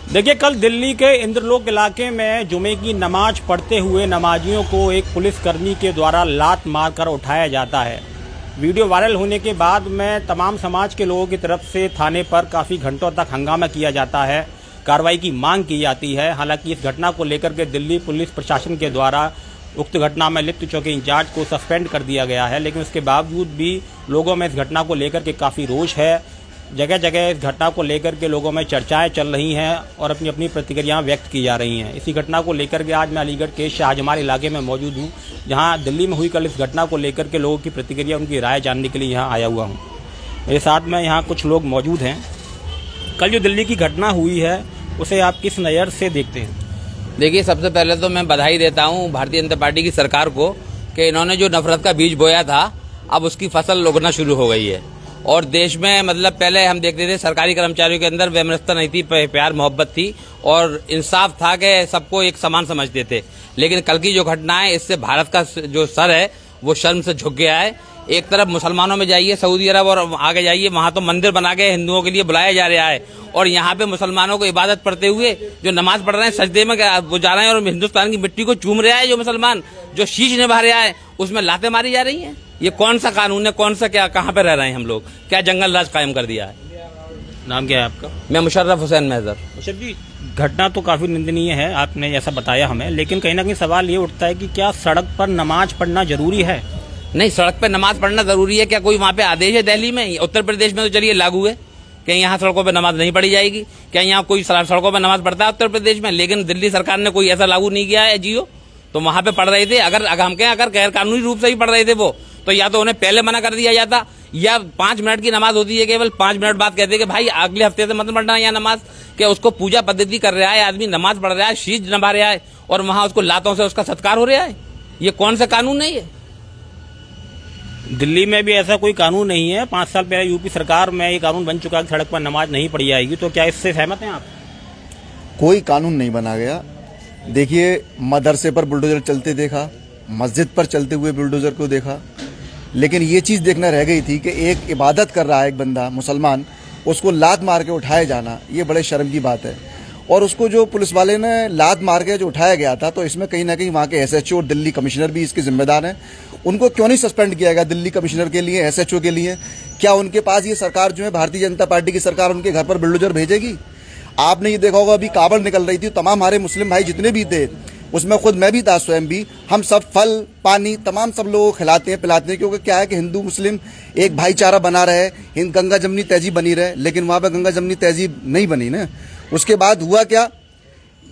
देखिए, कल दिल्ली के इंद्रलोक इलाके में जुमे की नमाज पढ़ते हुए नमाजियों को एक पुलिसकर्मी के द्वारा लात मारकर उठाया जाता है। वीडियो वायरल होने के बाद में तमाम समाज के लोगों की तरफ से थाने पर काफ़ी घंटों तक हंगामा किया जाता है, कार्रवाई की मांग की जाती है। हालांकि इस घटना को लेकर के दिल्ली पुलिस प्रशासन के द्वारा उक्त घटना में लिप्त चौकी इंचार्ज को सस्पेंड कर दिया गया है, लेकिन उसके बावजूद भी लोगों में इस घटना को लेकर के काफ़ी रोष है। जगह जगह इस घटना को लेकर के लोगों में चर्चाएं चल रही हैं और अपनी अपनी प्रतिक्रियाएं व्यक्त की जा रही हैं। इसी घटना को लेकर के आज मैं अलीगढ़ के शाहजमाल इलाके में मौजूद हूं, जहां दिल्ली में हुई कल इस घटना को लेकर के लोगों की प्रतिक्रिया, उनकी राय जानने के लिए यहां आया हुआ हूं। मेरे साथ में यहां कुछ लोग मौजूद हैं। कल जो दिल्ली की घटना हुई है उसे आप किस नज़र से देखते हैं? देखिए, सबसे पहले तो मैं बधाई देता हूँ भारतीय जनता पार्टी की सरकार को कि इन्होंने जो नफरत का बीज बोया था अब उसकी फसल उगना शुरू हो गई है। और देश में मतलब पहले हम देखते थे सरकारी कर्मचारियों के अंदर वैमनस्यता नहीं थी, प्यार मोहब्बत थी और इंसाफ था कि सबको एक समान समझते थे। लेकिन कल की जो घटना है इससे भारत का जो सर है वो शर्म से झुक गया है। एक तरफ मुसलमानों में जाइए सऊदी अरब और आगे जाइए, वहां तो मंदिर बना के हिंदुओं के लिए बुलाया जा रहा है और यहाँ पे मुसलमानों को इबादत पढ़ते हुए जो नमाज पढ़ रहे हैं सजदे में वो जा रहे हैं और हिंदुस्तान की मिट्टी को चूम रहा है जो मुसलमान, जो शीश निभा रहा है उसमें लातें मारी जा रही हैं। ये कौन सा कानून है, कौन सा क्या, कहाँ पे रह रहे हैं हम लोग? क्या जंगल राज कायम कर दिया है? नाम क्या है आपका? मैं मुशर्रफ हुसैन महजर। मुशर्रफ जी, घटना तो काफ़ी निंदनीय है, आपने जैसा बताया हमें, लेकिन कहीं ना कहीं सवाल ये उठता है कि क्या सड़क पर नमाज पढ़ना जरूरी है? नहीं, सड़क पर नमाज पढ़ना जरूरी है क्या? कोई वहाँ पे आदेश है दिल्ली में? उत्तर प्रदेश में तो चलिए लागू है कि यहाँ सड़कों पर नमाज नहीं पढ़ी जाएगी। क्या यहाँ कोई सड़कों पर नमाज पढ़ता है उत्तर प्रदेश में? लेकिन दिल्ली सरकार ने कोई ऐसा लागू नहीं किया है जियो, तो वहाँ पे पढ़ रहे थे। अगर हम कहें अगर गैर कानूनी रूप से ही पढ़ रहे थे वो, तो या तो उन्हें पहले मना कर दिया जाता, या 5 मिनट की नमाज होती है केवल 5 मिनट बाद कहते हैं कि भाई अगले हफ्ते से मत पढ़ना यहाँ नमाज। क्या उसको पूजा पद्धति कर रहा है आदमी, नमाज पढ़ रहा है, शीश नभा रहा है और वहां उसको लातों से उसका सत्कार हो रहा है? ये कौन सा कानून है? ये दिल्ली में भी ऐसा कोई कानून नहीं है। 5 साल पहले यूपी सरकार में ये कानून बन चुका है कि सड़क पर नमाज नहीं पढ़ी जाएगी, तो क्या इससे सहमत हैं आप? कोई कानून नहीं बना गया। देखिए, मदरसे पर बुलडोजर चलते देखा, मस्जिद पर चलते हुए बुलडोजर को देखा, लेकिन ये चीज़ देखना रह गई थी कि एक इबादत कर रहा है एक बंदा मुसलमान, उसको लात मार के उठाया जाना, ये बड़े शर्म की बात है। और उसको जो पुलिस वाले ने लात मार के जो उठाया गया था, तो इसमें कहीं ना कहीं वहाँ के SHO और दिल्ली कमिश्नर भी इसके जिम्मेदार हैं। उनको क्यों नहीं सस्पेंड किया गया दिल्ली कमिश्नर के लिए, SHO के लिए? क्या उनके पास ये सरकार जो है भारतीय जनता पार्टी की सरकार उनके घर पर बुलडोजर भेजेगी? आपने ये देखा होगा, अभी कावड़ निकल रही थी, तमाम हमारे मुस्लिम भाई जितने भी थे उसमें खुद मैं भी था, स्वयं भी, हम सब फल पानी तमाम सब लोगों को खिलाते हैं पिलाते हैं, क्योंकि क्या है कि हिंदू मुस्लिम एक भाईचारा बना रहे, गंगा जमनी तहजीब बनी रहे। लेकिन वहाँ पर गंगा जमनी तहजीब नहीं बनी ना। उसके बाद हुआ क्या,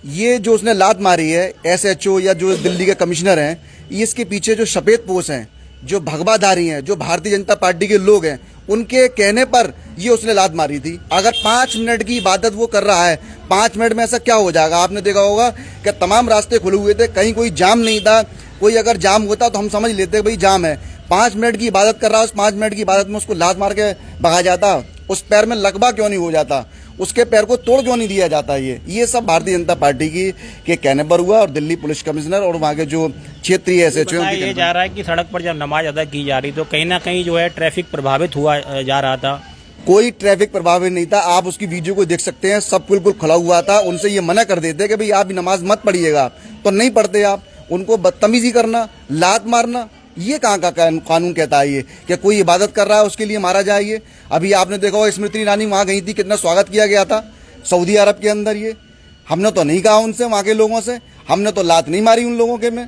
ये जो उसने लात मारी है SHO या जो दिल्ली के कमिश्नर हैं, ये इसके पीछे जो सफेद पोश हैं, जो भगवाधारी हैं, जो भारतीय जनता पार्टी के लोग हैं, उनके कहने पर ये उसने लात मारी थी। अगर 5 मिनट की इबादत वो कर रहा है, 5 मिनट में ऐसा क्या हो जाएगा? आपने देखा होगा कि तमाम रास्ते खुले हुए थे, कहीं कोई जाम नहीं था। कोई अगर जाम होता तो हम समझ लेते भाई जाम है। 5 मिनट की इबादत कर रहा है, उस 5 मिनट की इबादत में उसको लात मार के भगा जाता? उस पैर में लकवा क्यों नहीं हो जाता? उसके पैर को तोड़ क्यों नहीं दिया जाता? ये सब भारतीय जनता पार्टी के कहने पर हुआ और दिल्ली पुलिस कमिश्नर और वहाँ के जो क्षेत्रीय SHO ये जा रहा है कि सड़क पर जब नमाज अदा की जा रही तो कहीं ना कहीं जो है ट्रैफिक प्रभावित हुआ जा रहा था। कोई ट्रैफिक प्रभावित नहीं था। आप उसकी वीडियो को देख सकते हैं, सब बिल्कुल खुला हुआ था। उनसे ये मना कर देते कि भाई आप नमाज मत पढ़िएगा, तो नहीं पढ़ते आप। उनको बदतमीजी करना, लात मारना, ये कहाँ का कानून कहता है ये कि कोई इबादत कर रहा है उसके लिए मारा जाए? ये अभी आपने देखा होगा स्मृति ईरानी वहाँ गई थी, कितना स्वागत किया गया था सऊदी अरब के अंदर। ये हमने तो नहीं कहा उनसे, वहाँ के लोगों से हमने तो लात नहीं मारी उन लोगों के में।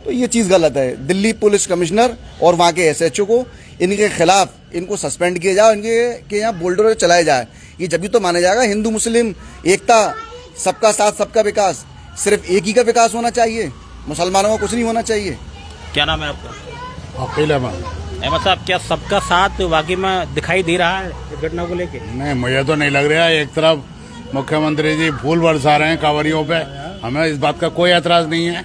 तो ये चीज़ गलत है। दिल्ली पुलिस कमिश्नर और वहाँ के SHO को इनके खिलाफ इनको सस्पेंड किया जाए, इनके के यहाँ बुलडोजर चलाया जाए। ये जब भी तो माना जाएगा हिंदू मुस्लिम एकता, सबका साथ सबका विकास। सिर्फ एक ही का विकास होना चाहिए, मुसलमानों का कुछ नहीं होना चाहिए। क्या नाम है आपका? अकील अहमद। अहमद साहब, क्या सबका साथ वाकई में दिखाई दे रहा है इस घटना को लेके? नहीं, मुझे तो नहीं लग रहा है। एक तरफ मुख्यमंत्री जी फूल बरसा रहे हैं कांवरियों पे, हमें इस बात का कोई एतराज नहीं है।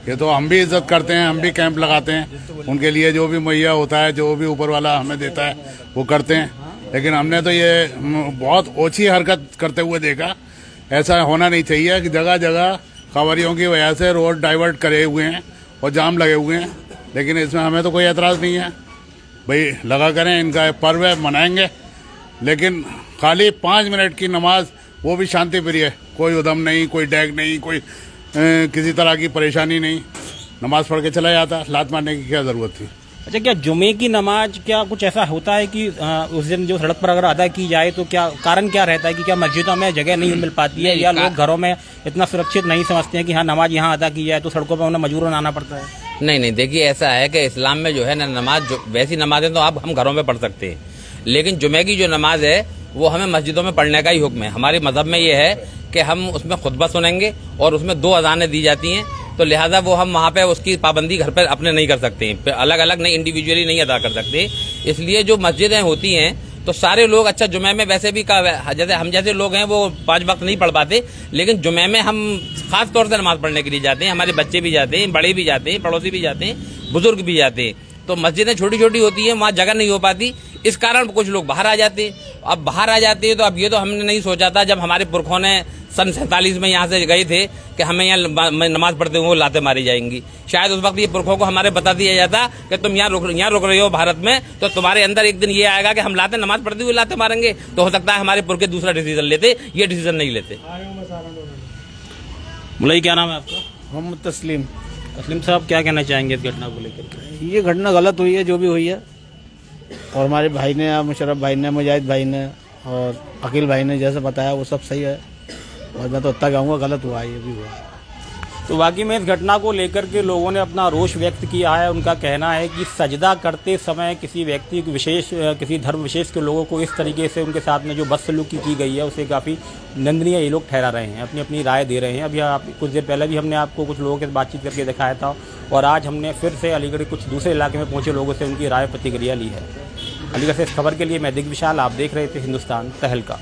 ये तो हम भी इज्जत करते हैं, हम भी कैंप लगाते हैं उनके लिए, जो भी मुहैया होता है, जो भी ऊपर वाला हमें देता है वो करते हैं। लेकिन हमने तो ये बहुत ओछी हरकत करते हुए देखा। ऐसा होना नहीं चाहिए कि जगह जगह कांवरियों की वजह से रोड डाइवर्ट करे हुए हैं और जाम लगे हुए हैं। लेकिन इसमें हमें तो कोई एतराज़ नहीं है, भाई लगा करें, इनका पर्व है, मनाएंगे। लेकिन खाली 5 मिनट की नमाज वो भी शांति प्रिय है, कोई उधम नहीं, कोई डैग नहीं, कोई किसी तरह की परेशानी नहीं, नमाज पढ़ के चला जाता, लात मारने की क्या जरूरत थी। अच्छा, क्या जुमे की नमाज क्या कुछ ऐसा होता है कि उस दिन जो सड़क पर अगर अदा की जाए तो क्या कारण क्या रहता है कि क्या मस्जिदों में जगह नहीं मिल पाती है, या लोग घरों में इतना सुरक्षित नहीं समझते हैं कि हाँ नमाज यहाँ अदा की जाए तो सड़कों पर उन्हें मजबूरन आना पड़ता है? नहीं, देखिए ऐसा है कि इस्लाम में जो है ना नमाज, वैसी नमाजें तो आप हम घरों में पढ़ सकते हैं, लेकिन जुमे की जो नमाज है वो हमें मस्जिदों में पढ़ने का ही हुक्म है। हमारे मजहब में ये है कि हम उसमें खुतबा सुनेंगे और उसमें 2 अज़ानें दी जाती हैं, तो लिहाजा वो हम वहाँ पे उसकी पाबंदी घर पे अपने नहीं कर सकते हैं, अलग अलग नहीं, इंडिविजुअली नहीं अदा कर सकते। इसलिए जो मस्जिदें होती हैं तो सारे लोग, अच्छा जुमे में वैसे भी जैसे हम जैसे लोग हैं वो 5 वक्त नहीं पढ़ पाते, लेकिन जुमे में हम खास तौर से नमाज पढ़ने के लिए जाते हैं, हमारे बच्चे भी जाते हैं, बड़े भी जाते हैं, पड़ोसी भी जाते हैं, बुजुर्ग भी जाते हैं। तो मस्जिदें छोटी छोटी होती हैं, वहाँ जगह नहीं हो पाती, इस कारण कुछ लोग बाहर आ जाते हैं। अब बाहर आ जाते हैं तो अब ये तो हमने नहीं सोचा था जब हमारे पुरखों ने सन 47 में यहाँ से गए थे कि हमें यहाँ नमाज पढ़ते हुए लातें मारी जाएंगी। शायद उस वक्त ये पुरखों को हमारे बता दिया जाता कि तुम यहाँ रुक रहे हो भारत में, तो तुम्हारे अंदर एक दिन ये आएगा कि हम लाते नमाज पढ़ते हुए लाते मारेंगे, तो हो सकता है हमारे पुरखे दूसरा डिसीजन लेते, ये डिसीजन नहीं लेते। मुलाई, क्या नाम है आपका? मोहम्मद तस्लीम। तस्लीम साहब, क्या कहना चाहेंगे इस घटना को लेकर? ये घटना गलत हुई है जो भी हुई है, और हमारे भाई ने, मुशर्रफ भाई ने, मुजाहिद भाई ने और अकील भाई ने जैसे बताया वो सब सही है, और मैं तो इतना कहूँगा गलत हुआ, ये भी हुआ। तो वाकई में इस घटना को लेकर के लोगों ने अपना रोष व्यक्त किया है। उनका कहना है कि सजदा करते समय किसी व्यक्ति विशेष, किसी धर्म विशेष के लोगों को इस तरीके से उनके साथ में जो बदसलूकी की गई है उसे काफ़ी निंदनीय ये लोग ठहरा रहे हैं, अपनी अपनी राय दे रहे हैं। अभी आप कुछ देर पहले भी हमने आपको कुछ लोगों के साथ बातचीत करके दिखाया था, और आज हमने फिर से अलीगढ़ कुछ दूसरे इलाके में पहुँचे लोगों से उनकी राय प्रतिक्रिया ली है। अलीगढ़ से इस खबर के लिए मैं दिग्विशाल, आप देख रहे थे हिंदुस्तान तहलका।